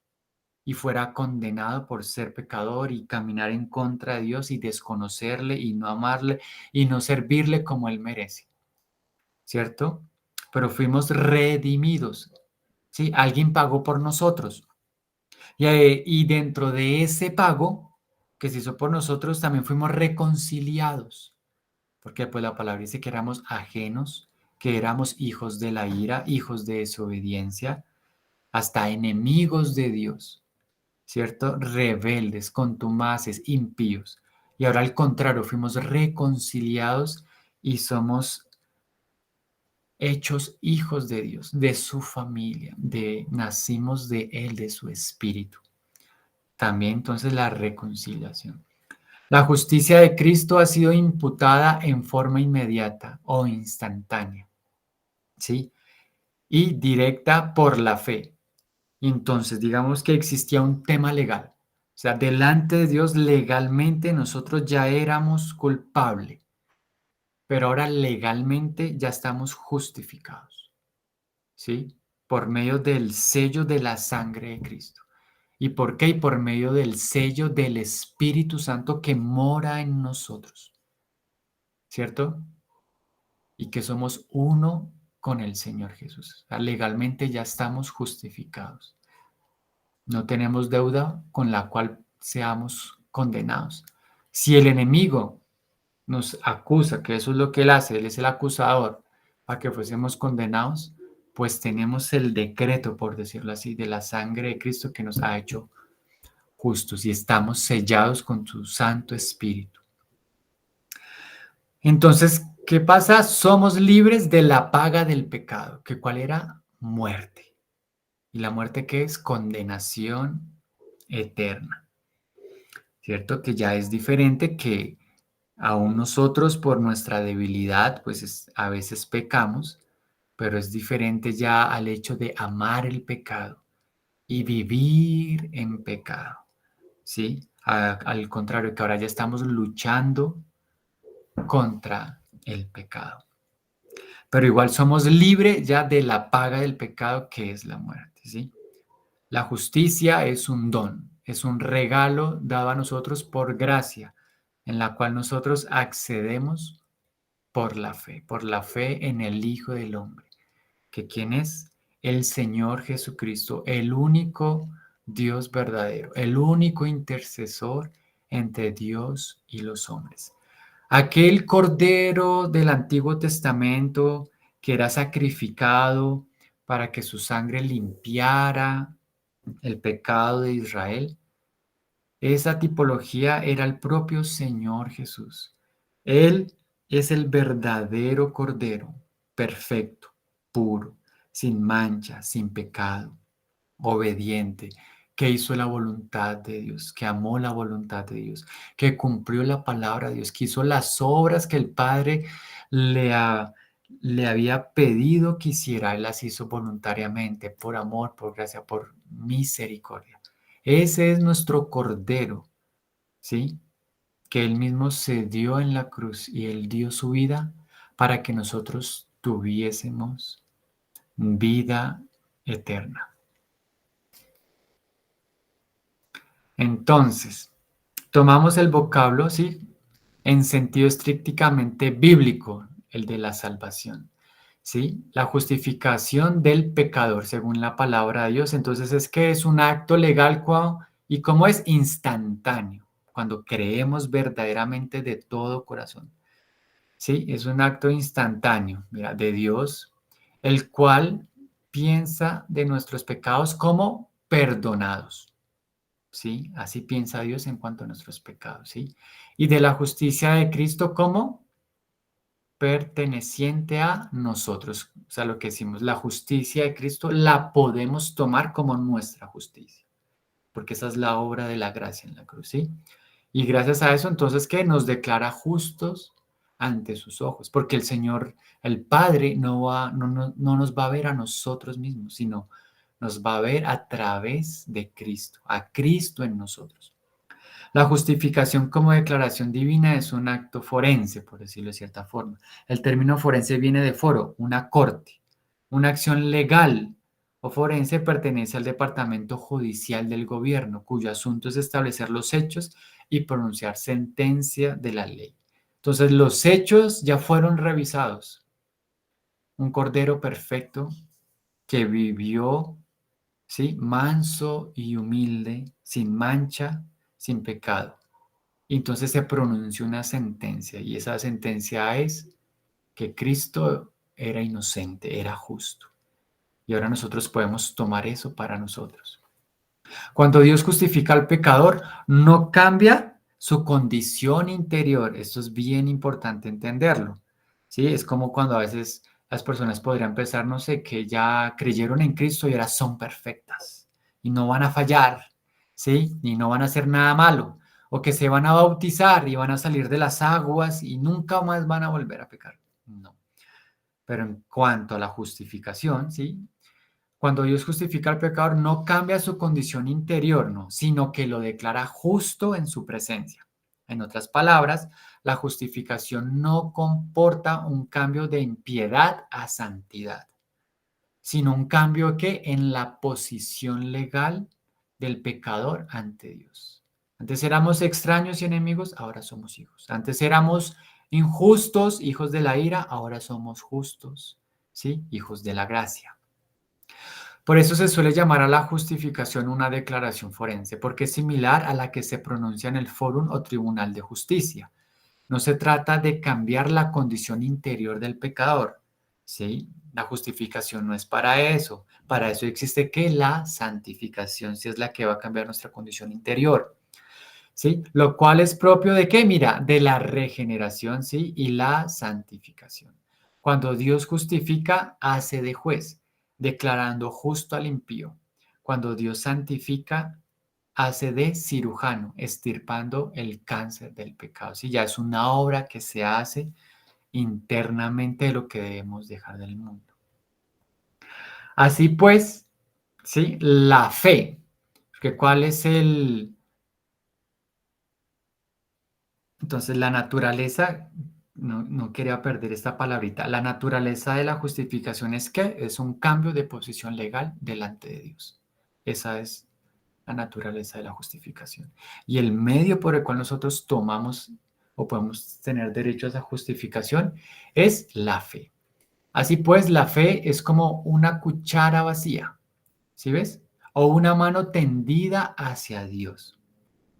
y fuera condenado por ser pecador y caminar en contra de Dios y desconocerle y no amarle y no servirle como él merece, ¿cierto? Pero fuimos redimidos, ¿sí? Alguien pagó por nosotros. Y dentro de ese pago que se hizo por nosotros, también fuimos reconciliados. Porque pues la palabra dice que éramos ajenos, que éramos hijos de la ira, hijos de desobediencia, hasta enemigos de Dios, ¿cierto? Rebeldes, contumaces, impíos. Y ahora al contrario, fuimos reconciliados y somos hechos hijos de Dios, de su familia, nacimos de Él, de su espíritu. También entonces la reconciliación. La justicia de Cristo ha sido imputada en forma inmediata o instantánea, ¿sí? Y directa por la fe. Entonces, digamos que existía un tema legal. O sea, delante de Dios legalmente nosotros ya éramos culpables, pero ahora legalmente ya estamos justificados, ¿sí? Por medio del sello de la sangre de Cristo. ¿Y por qué? Y por medio del sello del Espíritu Santo que mora en nosotros, ¿cierto? Y que somos uno con el Señor Jesús. O sea, legalmente ya estamos justificados. No tenemos deuda con la cual seamos condenados. Si el enemigo nos acusa, que eso es lo que él hace, él es el acusador, a que fuésemos condenados, pues tenemos el decreto, por decirlo así, de la sangre de Cristo que nos ha hecho justos y estamos sellados con su Santo Espíritu. Entonces, ¿qué pasa? Somos libres de la paga del pecado, que cuál era muerte. ¿Y la muerte qué es? Condenación eterna, ¿cierto? Que ya es diferente que aún nosotros por nuestra debilidad, pues a veces pecamos, pero es diferente ya al hecho de amar el pecado y vivir en pecado, ¿sí? Al contrario, que ahora ya estamos luchando contra el pecado. Pero igual somos libres ya de la paga del pecado que es la muerte, ¿sí? La justicia es un don, es un regalo dado a nosotros por gracia, en la cual nosotros accedemos por la fe en el Hijo del Hombre, que quién es el Señor Jesucristo, el único Dios verdadero, el único intercesor entre Dios y los hombres. Aquel cordero del Antiguo Testamento que era sacrificado para que su sangre limpiara el pecado de Israel, esa tipología era el propio Señor Jesús. Él es el verdadero cordero, perfecto, puro, sin mancha, sin pecado, obediente, que hizo la voluntad de Dios, que amó la voluntad de Dios, que cumplió la palabra de Dios, que hizo las obras que el Padre le, le había pedido que hiciera. Él las hizo voluntariamente, por amor, por gracia, por misericordia. Ese es nuestro Cordero, ¿sí? Que Él mismo se dio en la cruz y Él dio su vida para que nosotros tuviésemos vida eterna. Entonces, tomamos el vocablo, ¿sí? En sentido estrictamente bíblico, el de la salvación, ¿sí? La justificación del pecador, según la palabra de Dios. Entonces, es que es un acto legal y como es instantáneo, cuando creemos verdaderamente de todo corazón, ¿sí? Es un acto instantáneo, mira, de Dios, el cual piensa de nuestros pecados como perdonados. ¿Sí? Así piensa Dios en cuanto a nuestros pecados, ¿sí? Y de la justicia de Cristo como perteneciente a nosotros. O sea, lo que decimos, la justicia de Cristo la podemos tomar como nuestra justicia, porque esa es la obra de la gracia en la cruz, ¿sí? Y gracias a eso, entonces, ¿qué? Nos declara justos ante sus ojos, porque el Señor, el Padre, no nos va a ver a nosotros mismos, sino nos va a ver a través de Cristo, a Cristo en nosotros. La justificación como declaración divina es un acto forense, por decirlo de cierta forma. El término forense viene de foro, una corte. Una acción legal o forense pertenece al departamento judicial del gobierno, cuyo asunto es establecer los hechos y pronunciar sentencia de la ley. Entonces, los hechos ya fueron revisados. Un cordero perfecto que vivió, ¿sí? Manso y humilde, sin mancha, sin pecado. Y entonces se pronunció una sentencia y esa sentencia es que Cristo era inocente, era justo. Y ahora nosotros podemos tomar eso para nosotros. Cuando Dios justifica al pecador, no cambia su condición interior. Esto es bien importante entenderlo. ¿Sí? Es como cuando a veces las personas podrían pensar, no sé, que ya creyeron en Cristo y ahora son perfectas y no van a fallar, ¿sí? Y no van a hacer nada malo. O que se van a bautizar y van a salir de las aguas y nunca más van a volver a pecar. No. Pero en cuanto a la justificación, ¿sí? Cuando Dios justifica al pecador, no cambia su condición interior, no, sino que lo declara justo en su presencia. En otras palabras, la justificación no comporta un cambio de impiedad a santidad, sino un cambio que en la posición legal del pecador ante Dios. Antes éramos extraños y enemigos, ahora somos hijos. Antes éramos injustos, hijos de la ira, ahora somos justos, ¿sí? Hijos de la gracia. Por eso se suele llamar a la justificación una declaración forense, porque es similar a la que se pronuncia en el fórum o tribunal de justicia. No se trata de cambiar la condición interior del pecador, ¿sí? La justificación no es para eso. Para eso existe que la santificación, si es la que va a cambiar nuestra condición interior, ¿sí? Lo cual es propio de qué, mira, de la regeneración, ¿sí? Y la santificación. Cuando Dios justifica, hace de juez, declarando justo al impío. Cuando Dios santifica, hace de cirujano, extirpando el cáncer del pecado. Sí, ya es una obra que se hace internamente de lo que debemos dejar del mundo. Así pues, sí, la fe, que cuál es entonces la naturaleza, no quería perder esta palabrita, la naturaleza de la justificación es que es un cambio de posición legal delante de Dios. Esa es la naturaleza de la justificación. Y el medio por el cual nosotros tomamos o podemos tener derecho a esa justificación es la fe. Así pues, la fe es como una cuchara vacía, ¿sí ves? O una mano tendida hacia Dios.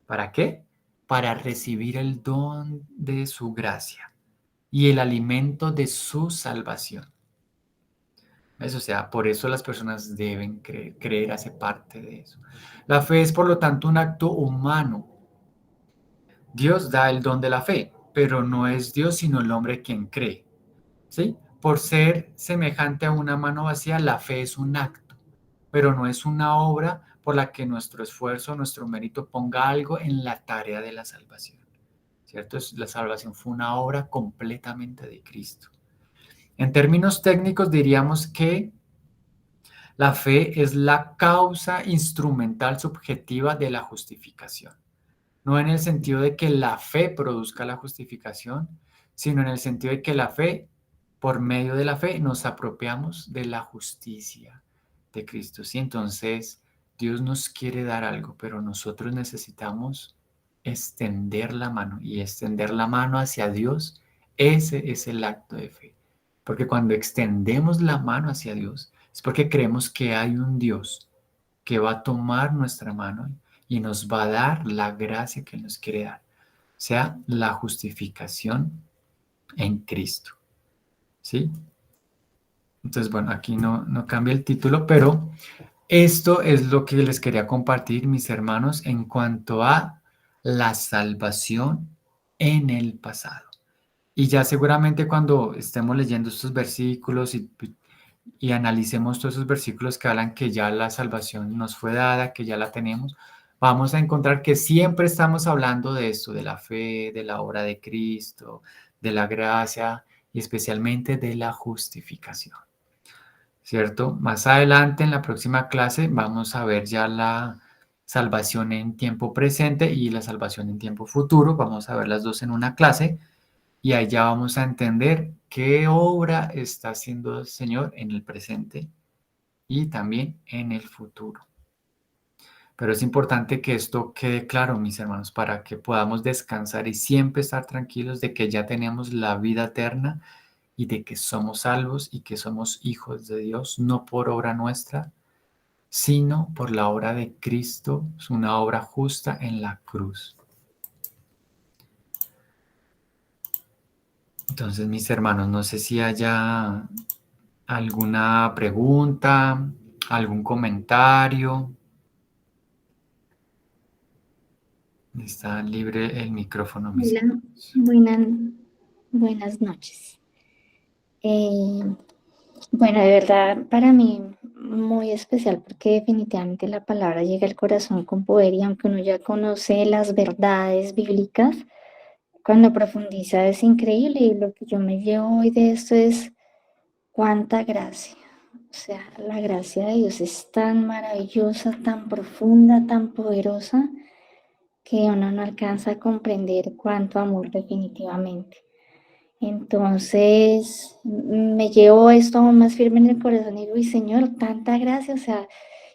¿Para qué? Para recibir el don de su gracia y el alimento de su salvación. Eso, o sea, por eso las personas deben creer, hace parte de eso. La fe es, por lo tanto, un acto humano. Dios da el don de la fe, pero no es Dios sino el hombre quien cree. ¿Sí? Por ser semejante a una mano vacía, la fe es un acto, pero no es una obra por la que nuestro esfuerzo, nuestro mérito ponga algo en la tarea de la salvación. ¿Cierto? La salvación fue una obra completamente de Cristo. En términos técnicos diríamos que la fe es la causa instrumental subjetiva de la justificación. No en el sentido de que la fe produzca la justificación, sino en el sentido de que la fe, por medio de la fe, nos apropiamos de la justicia de Cristo. Sí, entonces Dios nos quiere dar algo, pero nosotros necesitamos extender la mano y extender la mano hacia Dios. Ese es el acto de fe. Porque cuando extendemos la mano hacia Dios, es porque creemos que hay un Dios que va a tomar nuestra mano y nos va a dar la gracia que nos quiere dar, o sea, la justificación en Cristo. ¿Sí? Entonces, bueno, aquí no cambia el título, pero esto es lo que les quería compartir, mis hermanos, en cuanto a la salvación en el pasado. Y ya seguramente cuando estemos leyendo estos versículos y analicemos todos esos versículos que hablan que ya la salvación nos fue dada, que ya la tenemos, vamos a encontrar que siempre estamos hablando de esto, de la fe, de la obra de Cristo, de la gracia y especialmente de la justificación, ¿cierto? Más adelante en la próxima clase vamos a ver ya la salvación en tiempo presente y la salvación en tiempo futuro. Vamos a ver las dos en una clase. Y allá vamos a entender qué obra está haciendo el Señor en el presente y también en el futuro. Pero es importante que esto quede claro, mis hermanos, para que podamos descansar y siempre estar tranquilos de que ya tenemos la vida eterna y de que somos salvos y que somos hijos de Dios, no por obra nuestra, sino por la obra de Cristo, es una obra justa en la cruz. Entonces, mis hermanos, no sé si haya alguna pregunta, algún comentario. Está libre el micrófono, mis Hola, hermanos. buenas noches. Eh, bueno, de verdad, para mí muy especial porque definitivamente la palabra llega al corazón con poder y aunque uno ya conoce las verdades bíblicas, cuando profundiza es increíble y lo que yo me llevo hoy de esto es cuánta gracia. O sea, la gracia de Dios es tan maravillosa, tan profunda, tan poderosa que uno no alcanza a comprender cuánto amor definitivamente. Entonces me llevo esto aún más firme en el corazón y digo, uy, Señor, tanta gracia. O sea,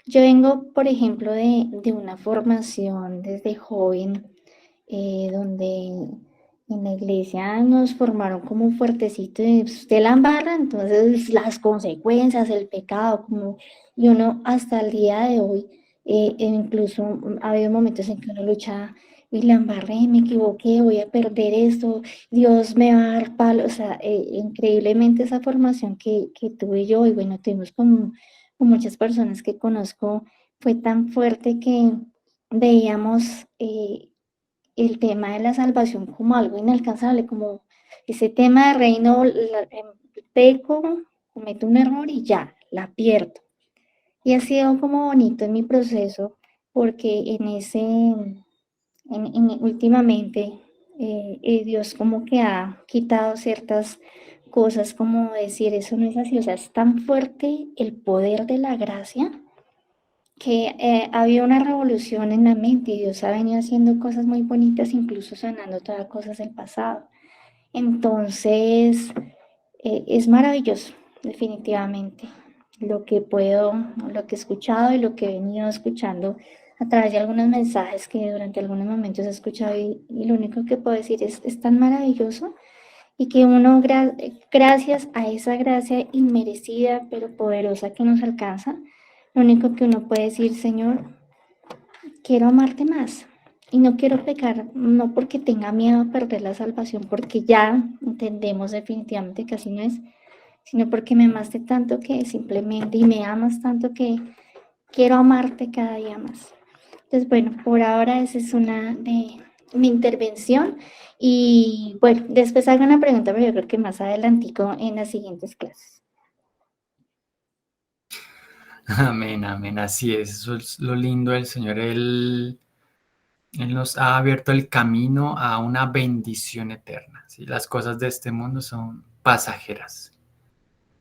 yo vengo, por ejemplo, de una formación desde joven, donde en la iglesia nos formaron como un fuertecito de pues, usted la embarra, entonces las consecuencias, el pecado, como, y uno hasta el día de hoy, incluso ha habido momentos en que uno lucha, y la embarré, me equivoqué, voy a perder esto, Dios me va a dar palo. O sea, increíblemente esa formación que tuve yo, y bueno, tuvimos con muchas personas que conozco, fue tan fuerte que veíamos el tema de la salvación como algo inalcanzable, como ese tema de reino, peco, cometo un error y ya, la pierdo. Y ha sido como bonito en mi proceso, porque últimamente Dios como que ha quitado ciertas cosas, como decir, eso no es así. O sea, es tan fuerte el poder de la gracia que había una revolución en la mente y Dios ha venido haciendo cosas muy bonitas, incluso sanando todas cosas del pasado. Entonces, es maravilloso, definitivamente, lo que he escuchado y lo que he venido escuchando a través de algunos mensajes que durante algunos momentos he escuchado, y lo único que puedo decir es tan maravilloso, y que uno, gracias a esa gracia inmerecida pero poderosa que nos alcanza, lo único que uno puede decir, Señor, quiero amarte más y no quiero pecar, no porque tenga miedo a perder la salvación, porque ya entendemos definitivamente que así no es, sino porque me amaste tanto que simplemente, y me amas tanto que quiero amarte cada día más. Entonces, bueno, por ahora esa es una de mi intervención, y bueno, después hago una pregunta, pero yo creo que más adelantico en las siguientes clases. Amén, amén, así es. Eso es lo lindo del Señor. Él nos ha abierto el camino a una bendición eterna. ¿Sí? Las cosas de este mundo son pasajeras,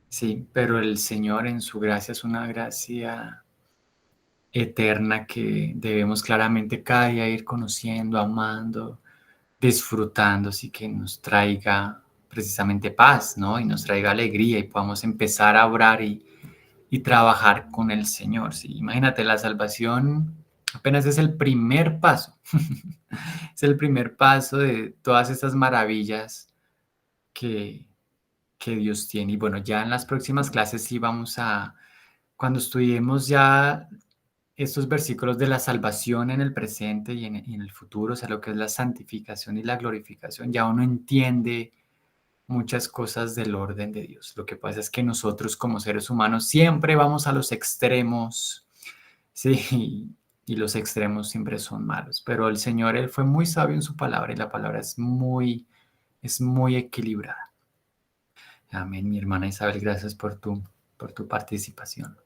sí, pero el Señor en su gracia es una gracia eterna que debemos claramente cada día ir conociendo, amando, disfrutando, así que nos traiga precisamente paz, ¿no? Y nos traiga alegría y podamos empezar a orar y trabajar con el Señor. ¿Sí? Imagínate, la salvación apenas es el primer paso. Es el primer paso de todas estas maravillas que, que Dios tiene. Y bueno, ya en las próximas clases sí vamos a, cuando estudiemos ya estos versículos de la salvación en el presente y en el futuro, o sea, lo que es la santificación y la glorificación, ya uno entiende muchas cosas del orden de Dios. Lo que pasa es que nosotros como seres humanos siempre vamos a los extremos, sí, y los extremos siempre son malos, pero el Señor, Él fue muy sabio en su palabra y la palabra es muy equilibrada. Amén, mi hermana Isabel, gracias por tu participación.